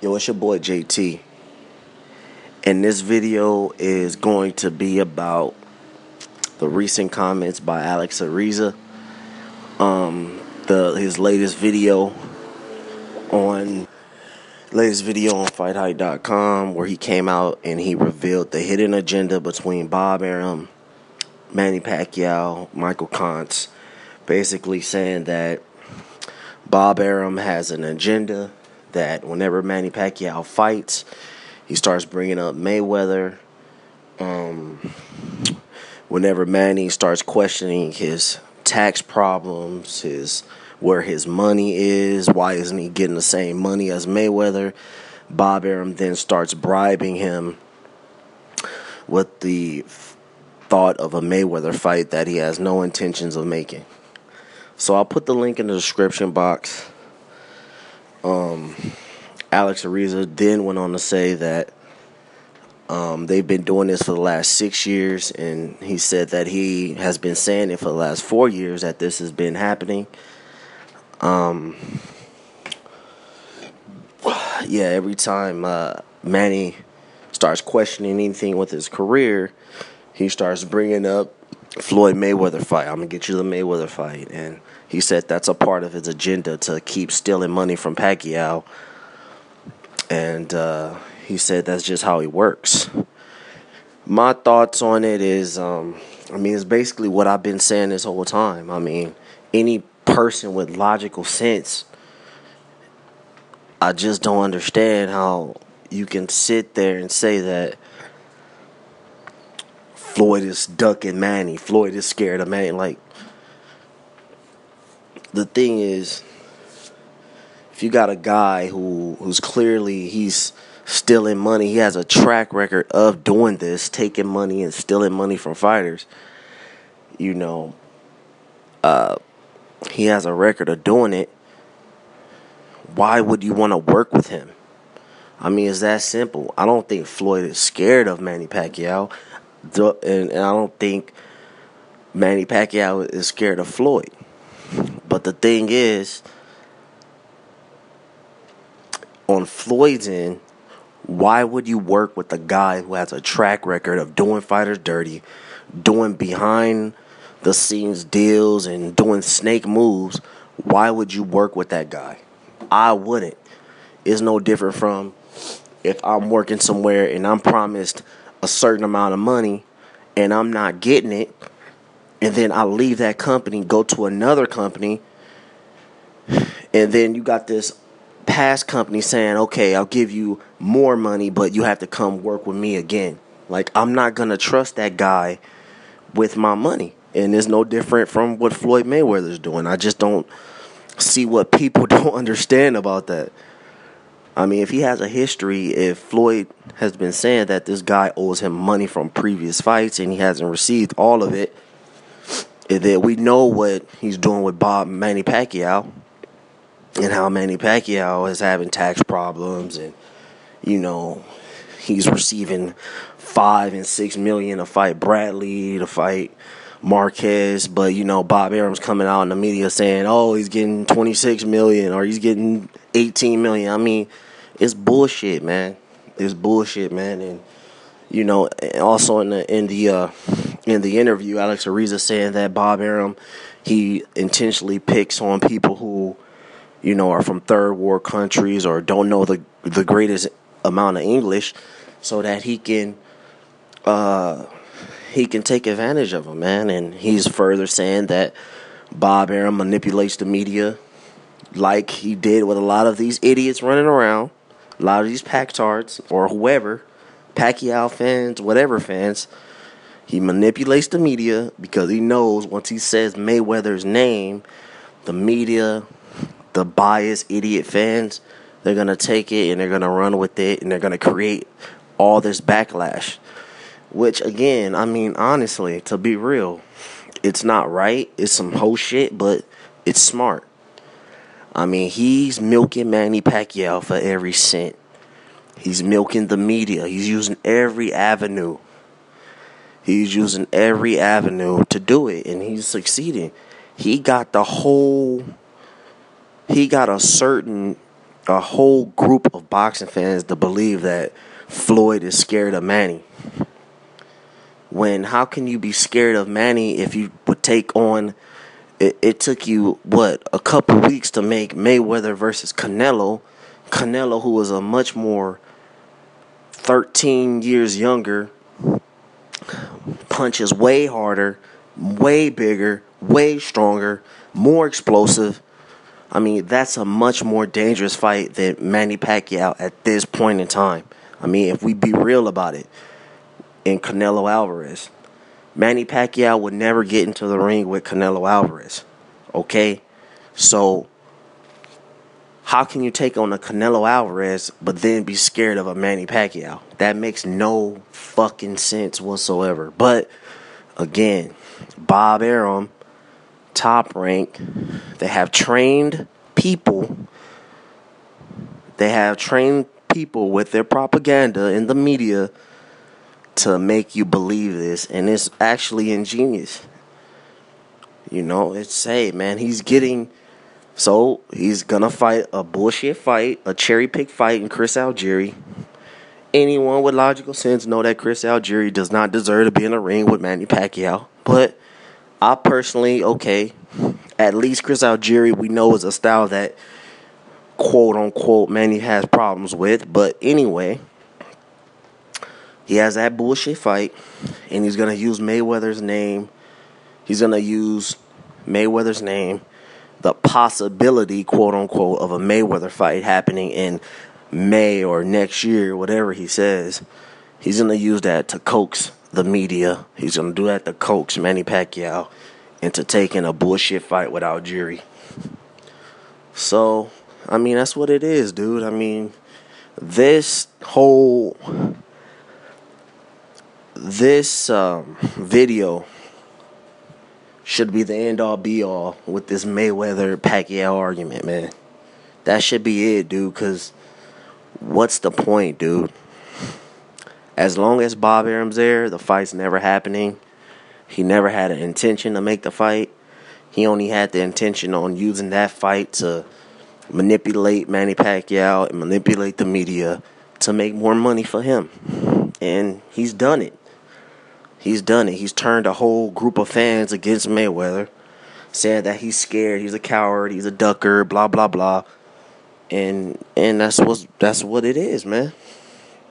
Yo, it's your boy JT, and this video is going to be about the recent comments by Ariza. His on latest video on FightHype.com, where he came out and he revealed the hidden agenda between Bob Arum, Manny Pacquiao, Michael Kantz, basically saying that Bob Arum has an agenda that whenever Manny Pacquiao fights, he starts bringing up Mayweather. Whenever Manny starts questioning his tax problems, where his money is, why isn't he getting the same money as Mayweather, Bob Arum then starts bribing him with the thought of a Mayweather fight that he has no intentions of making. So I'll put the link in the description box. Ariza then went on to say that they've been doing this for the last 6 years, and he said that he has been saying it for the last 4 years that this has been happening. Every time Manny starts questioning anything with his career, he starts bringing up Floyd Mayweather fight. I'm going to get you the Mayweather fight. And he said that's a part of his agenda to keep stealing money from Pacquiao. And he said that's just how he works. My thoughts on it is, it's basically what I've been saying this whole time. I mean, any person with logical sense, I just don't understand how you can sit there and say that Floyd is ducking Manny. Floyd is scared of Manny. Like, the thing is, if you got a guy who's clearly he's stealing money, he has a track record of doing this, taking money and stealing money from fighters. He has a record of doing it. Why would you want to work with him? I mean, it's that simple. I don't think Floyd is scared of Manny Pacquiao, and I don't think Manny Pacquiao is scared of Floyd. But the thing is, on Floyd's end, why would you work with a guy who has a track record of doing fighters dirty, doing behind the scenes deals and doing snake moves? Why would you work with that guy? I wouldn't. It's no different from if I'm working somewhere and I'm promised a certain amount of money and I'm not getting it, and then I leave that company, go to another company, and then you got this past company saying, okay, I'll give you more money, but you have to come work with me again. Like, I'm not going to trust that guy with my money. And it's no different from what Floyd Mayweather's doing. I just don't see what people don't understand about that. I mean, if he has a history, if Floyd has been saying that this guy owes him money from previous fights and he hasn't received all of it, and then we know what he's doing with Manny Pacquiao, and how Manny Pacquiao is having tax problems, and he's receiving $5 and $6 million to fight Bradley, to fight Marquez, but Bob Arum's coming out in the media saying, oh, he's getting $26 million or he's getting $18 million. I mean, it's bullshit, man. It's bullshit, man. And also in the interview, Ariza saying that Bob Arum, he intentionally picks on people who are from third world countries or don't know the greatest amount of English, so that he can take advantage of them, man. And he's further saying that Bob Arum manipulates the media like he did with a lot of these idiots running around, a lot of these Pactards or whoever, Pacquiao fans, whatever fans. He manipulates the media because he knows once he says Mayweather's name, the media, the biased idiot fans, they're going to take it and they're going to run with it and they're going to create all this backlash. Which, again, I mean, honestly, to be real, it's not right. It's some hoe shit, but it's smart. I mean, he's milking Manny Pacquiao for every cent. He's milking the media. He's using every avenue. He's using every avenue to do it, and he's succeeding. He got a certain a whole group of boxing fans to believe that Floyd is scared of Manny. When how can you be scared of Manny if you would take on it took you a couple weeks to make Mayweather versus Canelo. Canelo, who was a much more 13 years younger, punches way harder, way bigger, way stronger, more explosive. I mean, that's a much more dangerous fight than Manny Pacquiao at this point in time. I mean, if we be real about it, in Canelo Alvarez, Manny Pacquiao would never get into the ring with Canelo Alvarez. Okay? So, how can you take on a Canelo Alvarez but then be scared of a Manny Pacquiao? That makes no fucking sense whatsoever. But, again, Bob Arum, Top Rank, they have trained people. They have trained people with their propaganda in the media to make you believe this. And it's actually ingenious. You know, it's, hey, man, he's going to fight a bullshit fight, a cherry-pick fight in Chris Algieri. Anyone with logical sense know that Chris Algieri does not deserve to be in a ring with Manny Pacquiao. But I personally, at least Chris Algieri we know is a style that, quote-unquote, Manny has problems with. But anyway, he has that bullshit fight, and he's going to use Mayweather's name. He's going to use Mayweather's name, the possibility, quote-unquote, of a Mayweather fight happening in May or next year, whatever he says. He's going to use that to coax the media. He's going to do that to coax Manny Pacquiao into taking a bullshit fight with Algieri. So, I mean, that's what it is, dude. I mean, this video should be the end-all, be-all with this Mayweather-Pacquiao argument, man. That should be it, dude, because what's the point, dude? As long as Bob Arum's there, the fight's never happening. He never had an intention to make the fight. He only had the intention on using that fight to manipulate Manny Pacquiao and manipulate the media to make more money for him. And he's done it. He's done it. He's turned a whole group of fans against Mayweather, saying that he's scared, he's a coward, he's a ducker, blah blah blah. And that's what it is, man.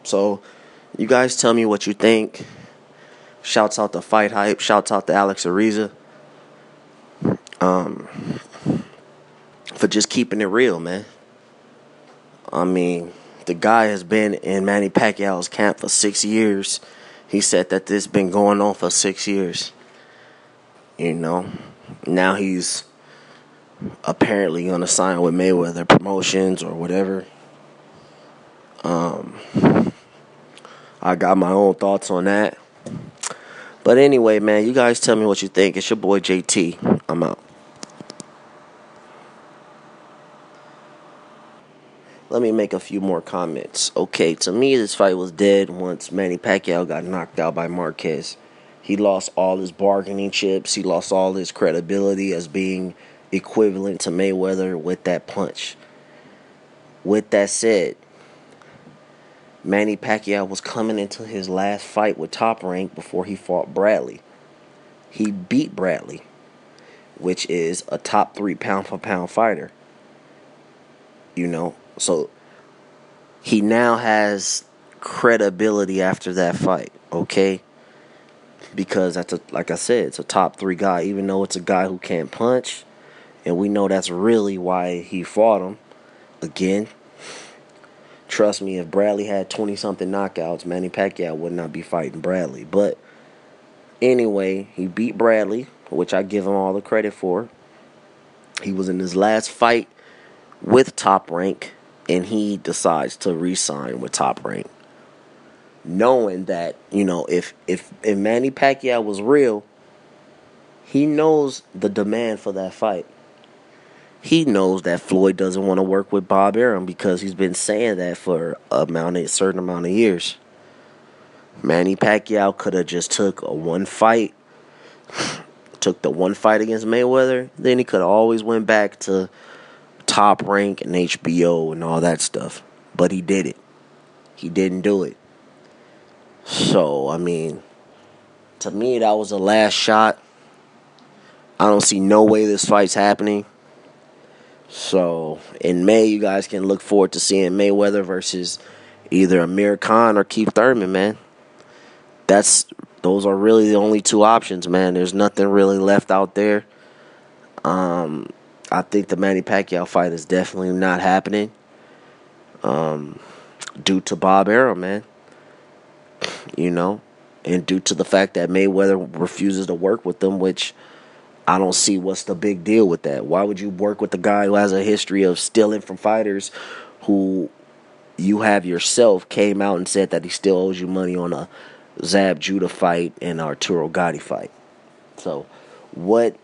So, you guys tell me what you think. Shouts out to Fight Hype. Shouts out to Alex Ariza. For just keeping it real, man. I mean, the guy has been in Manny Pacquiao's camp for 6 years. He said that this been going on for 6 years. You know, now he's apparently going to sign with Mayweather Promotions or whatever. I got my own thoughts on that. But anyway, man, you guys tell me what you think. It's your boy JT. I'm out. Let me make a few more comments. Okay, to me, this fight was dead once Manny Pacquiao got knocked out by Marquez. He lost all his bargaining chips. He lost all his credibility as being equivalent to Mayweather with that punch. With that said, Manny Pacquiao was coming into his last fight with Top Rank before he fought Bradley. He beat Bradley, which is a top 3 pound-for-pound fighter. You know, so he now has credibility after that fight, okay? Because like I said, it's a top 3 guy, even though it's a guy who can't punch, and we know that's really why he fought him. Again, trust me, if Bradley had 20-something knockouts, Manny Pacquiao would not be fighting Bradley. But anyway, he beat Bradley, which I give him all the credit for. He was in his last fight with Top Rank, and he decides to re-sign with Top Rank, knowing that, you know, if Manny Pacquiao was real, he knows the demand for that fight. He knows that Floyd doesn't want to work with Bob Arum because he's been saying that for a certain amount of years. Manny Pacquiao could have just took the one fight against Mayweather. Then he could have always went back to Top Rank and HBO and all that stuff. But he did it. He didn't do it. So, I mean, to me, that was the last shot. I don't see no way this fight's happening. So, in May, you guys can look forward to seeing Mayweather versus either Amir Khan or Keith Thurman, man. Those are really the only two options, man. There's nothing really left out there. I think the Manny Pacquiao fight is definitely not happening. Due to Bob Arum, man. And due to the fact that Mayweather refuses to work with them, which I don't see what's the big deal with that. Why would you work with the guy who has a history of stealing from fighters who you have yourself came out and said that he still owes you money on a Zab Judah fight and Arturo Gotti fight? So what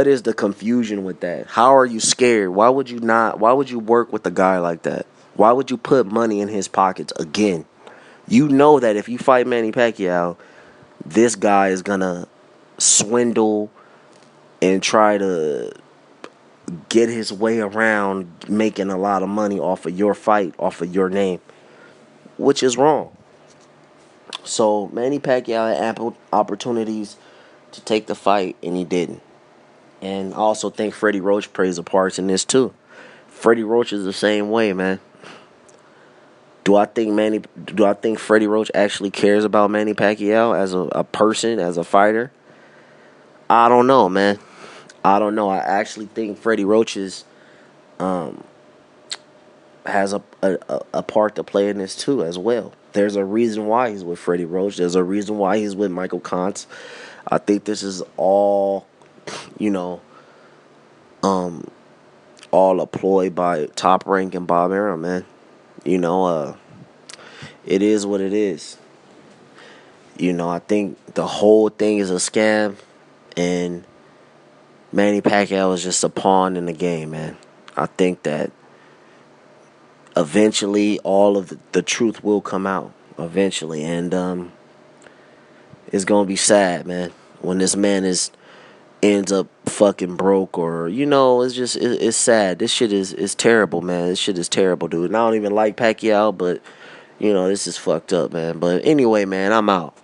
is the confusion with that? How are you scared? Why would you work with a guy like that? Why would you put money in his pockets again? You know that if you fight Manny Pacquiao, this guy is gonna swindle and try to get his way around making a lot of money off of your fight, off of your name, which is wrong. So Manny Pacquiao had ample opportunities to take the fight, and he didn't. And I also think Freddie Roach plays a part in this too. Freddie Roach is the same way, man. Do I think Freddie Roach actually cares about Manny Pacquiao as a person, as a fighter? I don't know, man. I don't know. I actually think Freddie Roach has a part to play in this too as well. There's a reason why he's with Freddie Roach. There's a reason why he's with Michael Kantz. I think this is all, all a ploy by Top Rank and Bob Arum, man. It is what it is. I think the whole thing is a scam, and Manny Pacquiao is just a pawn in the game, man. I think that eventually all of the truth will come out, eventually, and it's gonna be sad, man, when this man ends up fucking broke, or it's sad. This shit is terrible, man. This shit is terrible, dude. And I don't even like Pacquiao, but this is fucked up, man. But anyway, man, I'm out.